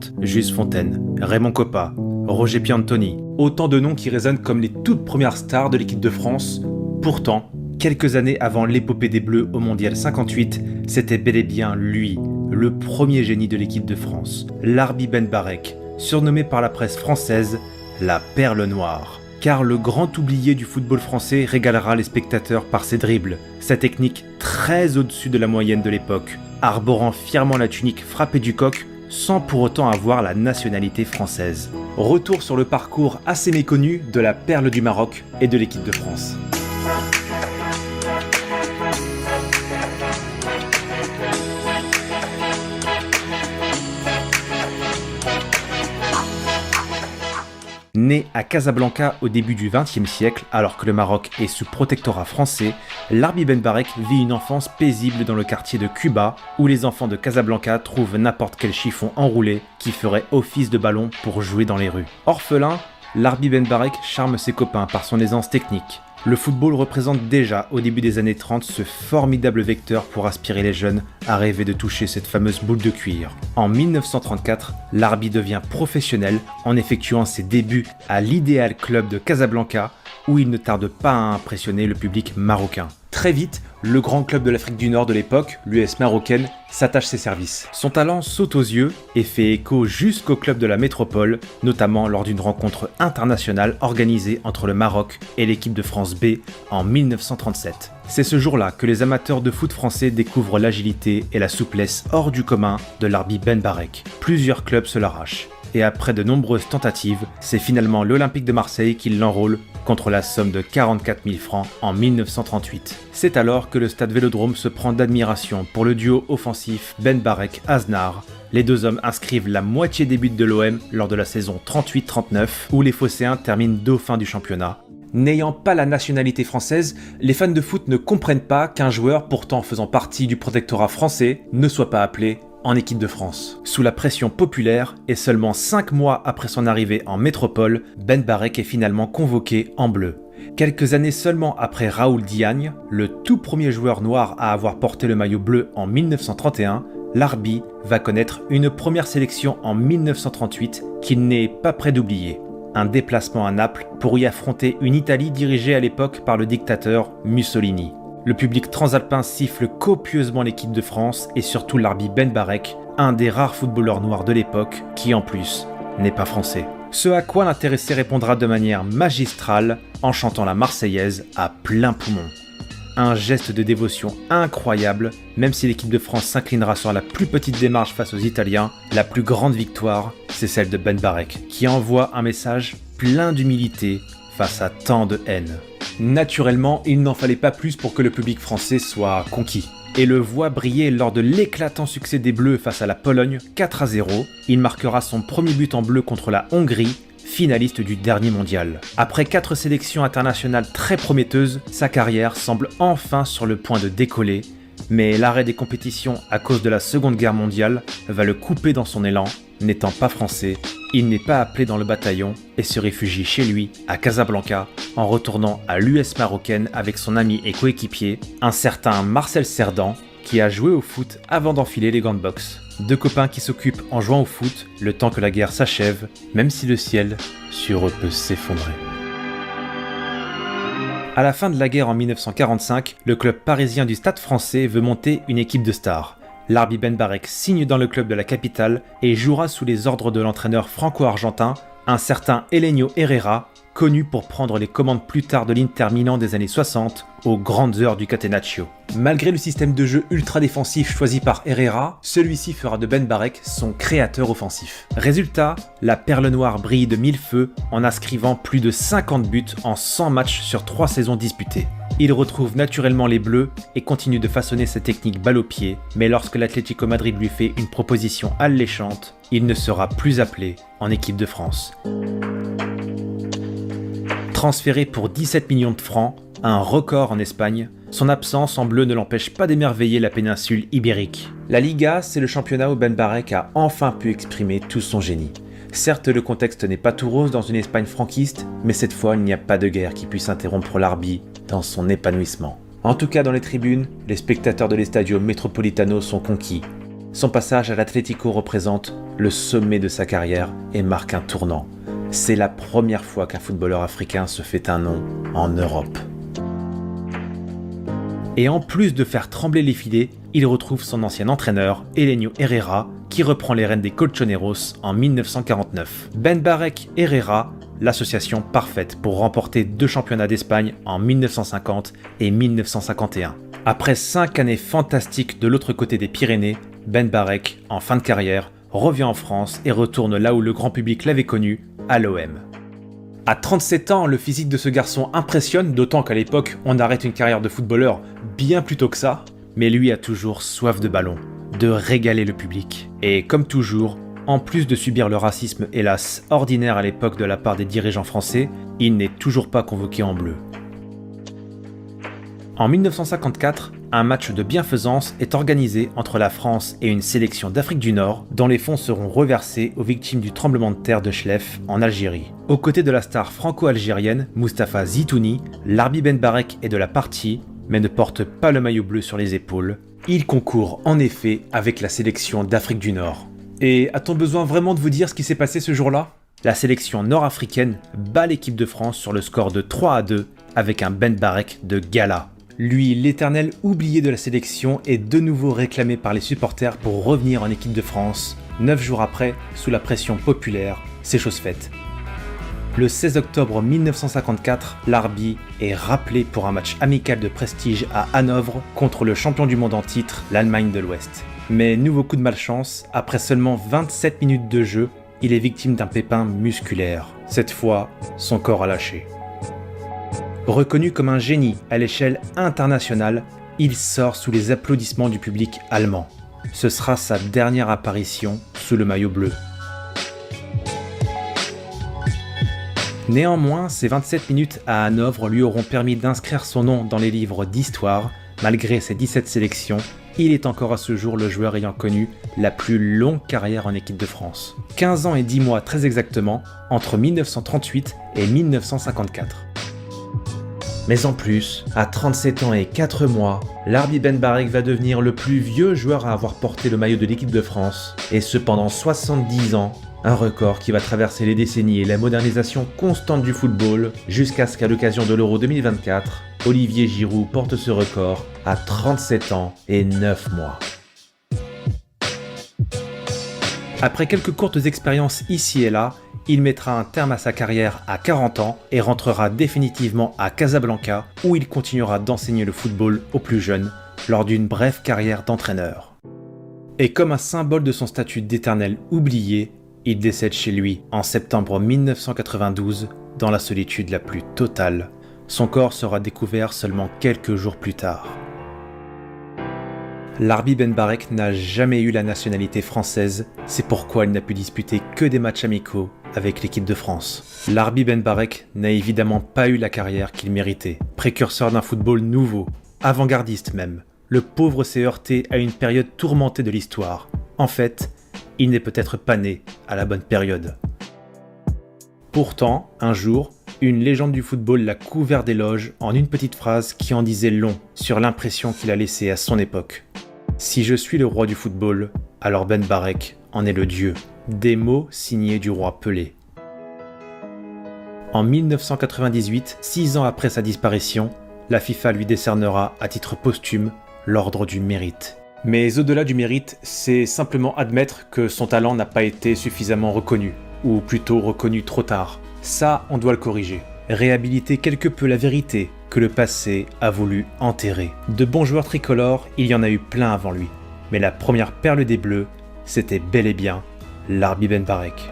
Deschamps, Juste Fontaine, Raymond Kopa, Roger Piantoni. Autant de noms qui résonnent comme les toutes premières stars de l'équipe de France. Pourtant, quelques années avant l'épopée des Bleus au Mondial 58, c'était bel et bien lui, le premier génie de l'équipe de France, Larbi Ben Barek, surnommé par la presse française la Perle Noire. Car le grand oublié du football français régalera les spectateurs par ses dribbles, sa technique très au-dessus de la moyenne de l'époque, arborant fièrement la tunique frappée du coq sans pour autant avoir la nationalité française. Retour sur le parcours assez méconnu de la Perle du Maroc et de l'équipe de France. Né à Casablanca au début du XXe siècle, alors que le Maroc est sous protectorat français, Larbi Ben Barek vit une enfance paisible dans le quartier de Cuba, où les enfants de Casablanca trouvent n'importe quel chiffon enroulé qui ferait office de ballon pour jouer dans les rues. Orphelin, Larbi Ben Barek charme ses copains par son aisance technique. Le football représente déjà, au début des années 30, ce formidable vecteur pour aspirer les jeunes à rêver de toucher cette fameuse boule de cuir. En 1934, Larbi devient professionnel en effectuant ses débuts à l'Ideal Club de Casablanca, où il ne tarde pas à impressionner le public marocain. Très vite, le grand club de l'Afrique du Nord de l'époque, l'US marocaine, s'attache ses services. Son talent saute aux yeux et fait écho jusqu'au club de la métropole, notamment lors d'une rencontre internationale organisée entre le Maroc et l'équipe de France B en 1937. C'est ce jour-là que les amateurs de foot français découvrent l'agilité et la souplesse hors du commun de Larbi Ben Barek. Plusieurs clubs se l'arrachent. Et après de nombreuses tentatives, c'est finalement l'Olympique de Marseille qui l'enrôle contre la somme de 44 000 francs en 1938. C'est alors que le stade Vélodrome se prend d'admiration pour le duo offensif Ben Barek-Aznar. Les deux hommes inscrivent la moitié des buts de l'OM lors de la saison 38-39, où les Phocéens terminent dauphins du championnat. N'ayant pas la nationalité française, les fans de foot ne comprennent pas qu'un joueur pourtant faisant partie du protectorat français ne soit pas appelé en équipe de France. Sous la pression populaire et seulement 5 mois après son arrivée en métropole, Ben Barek est finalement convoqué en bleu. Quelques années seulement après Raoul Diagne, le tout premier joueur noir à avoir porté le maillot bleu en 1931, Larbi va connaître une première sélection en 1938 qu'il n'est pas prêt d'oublier. Un déplacement à Naples pour y affronter une Italie dirigée à l'époque par le dictateur Mussolini. Le public transalpin siffle copieusement l'équipe de France et surtout Larbi Ben Barek, un des rares footballeurs noirs de l'époque qui en plus n'est pas français. Ce à quoi l'intéressé répondra de manière magistrale en chantant la Marseillaise à plein poumon. Un geste de dévotion incroyable, même si l'équipe de France s'inclinera sur la plus petite démarche face aux Italiens, la plus grande victoire, c'est celle de Ben Barek, qui envoie un message plein d'humilité face à tant de haine. Naturellement, il n'en fallait pas plus pour que le public français soit conquis. Et le voit briller lors de l'éclatant succès des Bleus face à la Pologne, 4-0. Il marquera son premier but en bleu contre la Hongrie, finaliste du dernier mondial. Après 4 sélections internationales très prometteuses, sa carrière semble enfin sur le point de décoller, mais l'arrêt des compétitions à cause de la Seconde Guerre mondiale va le couper dans son élan. N'étant pas français, il n'est pas appelé dans le bataillon et se réfugie chez lui, à Casablanca, en retournant à l'US marocaine avec son ami et coéquipier, un certain Marcel Cerdan, qui a joué au foot avant d'enfiler les gants de boxe. Deux copains qui s'occupent en jouant au foot le temps que la guerre s'achève, même si le ciel sur eux peut s'effondrer. À la fin de la guerre en 1945, le club parisien du Stade français veut monter une équipe de stars. Larbi Ben Barek signe dans le club de la capitale et jouera sous les ordres de l'entraîneur franco-argentin, un certain Helenio Herrera, connu pour prendre les commandes plus tard de l'Inter Milan des années 60, aux grandes heures du Catenaccio. Malgré le système de jeu ultra défensif choisi par Herrera, celui-ci fera de Ben Barek son créateur offensif. Résultat, la Perle Noire brille de mille feux en inscrivant plus de 50 buts en 100 matchs sur 3 saisons disputées. Il retrouve naturellement les Bleus et continue de façonner sa technique balle au pied, mais lorsque l'Atlético Madrid lui fait une proposition alléchante, il ne sera plus appelé en équipe de France. Transféré pour 17 millions de francs, un record en Espagne, son absence en bleu ne l'empêche pas d'émerveiller la péninsule ibérique. La Liga, c'est le championnat où Ben Barek a enfin pu exprimer tout son génie. Certes, le contexte n'est pas tout rose dans une Espagne franquiste, mais cette fois, il n'y a pas de guerre qui puisse interrompre Larbi dans son épanouissement. En tout cas, dans les tribunes, les spectateurs de l'Estadio Metropolitano sont conquis. Son passage à l'Atlético représente le sommet de sa carrière et marque un tournant. C'est la première fois qu'un footballeur africain se fait un nom en Europe. Et en plus de faire trembler les filets, il retrouve son ancien entraîneur, Helenio Herrera, qui reprend les rênes des Colchoneros en 1949. Ben Barek Herrera, l'association parfaite pour remporter 2 championnats d'Espagne en 1950 et 1951. Après 5 années fantastiques de l'autre côté des Pyrénées, Ben Barek, en fin de carrière, revient en France et retourne là où le grand public l'avait connu, à l'OM. À 37 ans, le physique de ce garçon impressionne, d'autant qu'à l'époque, on arrête une carrière de footballeur bien plus tôt que ça, mais lui a toujours soif de ballon, de régaler le public. Et comme toujours, en plus de subir le racisme hélas ordinaire à l'époque de la part des dirigeants français, il n'est toujours pas convoqué en bleu. En 1954, un match de bienfaisance est organisé entre la France et une sélection d'Afrique du Nord, dont les fonds seront reversés aux victimes du tremblement de terre de Chlef en Algérie. Aux côtés de la star franco-algérienne Mustapha Zitouni, Larbi Ben Barek est de la partie, mais ne porte pas le maillot bleu sur les épaules. Il concourt en effet avec la sélection d'Afrique du Nord. Et a-t-on besoin vraiment de vous dire ce qui s'est passé ce jour-là ? La sélection nord-africaine bat l'équipe de France sur le score de 3-2 avec un Ben Barek de gala. Lui, l'éternel oublié de la sélection, est de nouveau réclamé par les supporters pour revenir en équipe de France. 9 jours après, sous la pression populaire, c'est chose faite. Le 16 octobre 1954, Larbi est rappelé pour un match amical de prestige à Hanovre contre le champion du monde en titre, l'Allemagne de l'Ouest. Mais nouveau coup de malchance, après seulement 27 minutes de jeu, il est victime d'un pépin musculaire. Cette fois, son corps a lâché. Reconnu comme un génie à l'échelle internationale, il sort sous les applaudissements du public allemand. Ce sera sa dernière apparition sous le maillot bleu. Néanmoins, ces 27 minutes à Hanovre lui auront permis d'inscrire son nom dans les livres d'histoire. Malgré ses 17 sélections, il est encore à ce jour le joueur ayant connu la plus longue carrière en équipe de France. 15 ans et 10 mois très exactement, entre 1938 et 1954. Mais en plus, à 37 ans et 4 mois, Larbi Ben Barek va devenir le plus vieux joueur à avoir porté le maillot de l'équipe de France, et ce pendant 70 ans, un record qui va traverser les décennies et la modernisation constante du football, jusqu'à ce qu'à l'occasion de l'Euro 2024, Olivier Giroud porte ce record à 37 ans et 9 mois. Après quelques courtes expériences ici et là, il mettra un terme à sa carrière à 40 ans et rentrera définitivement à Casablanca où il continuera d'enseigner le football aux plus jeunes lors d'une brève carrière d'entraîneur. Et comme un symbole de son statut d'éternel oublié, il décède chez lui en septembre 1992 dans la solitude la plus totale. Son corps sera découvert seulement quelques jours plus tard. Larbi Ben Barek n'a jamais eu la nationalité française, c'est pourquoi il n'a pu disputer que des matchs amicaux avec l'équipe de France. Larbi Ben Barek n'a évidemment pas eu la carrière qu'il méritait. Précurseur d'un football nouveau, avant-gardiste même, le pauvre s'est heurté à une période tourmentée de l'histoire. En fait, il n'est peut-être pas né à la bonne période. Pourtant, un jour, une légende du football l'a couvert d'éloges en une petite phrase qui en disait long sur l'impression qu'il a laissée à son époque. Si je suis le roi du football, alors Ben Barek en est le dieu. Des mots signés du roi Pelé. En 1998, 6 ans après sa disparition, la FIFA lui décernera à titre posthume l'ordre du mérite. Mais au-delà du mérite, c'est simplement admettre que son talent n'a pas été suffisamment reconnu, ou plutôt reconnu trop tard. Ça, on doit le corriger. Réhabiliter quelque peu la vérité que le passé a voulu enterrer. De bons joueurs tricolores, il y en a eu plein avant lui. Mais la première perle des Bleus, c'était bel et bien Larbi Ben Barek.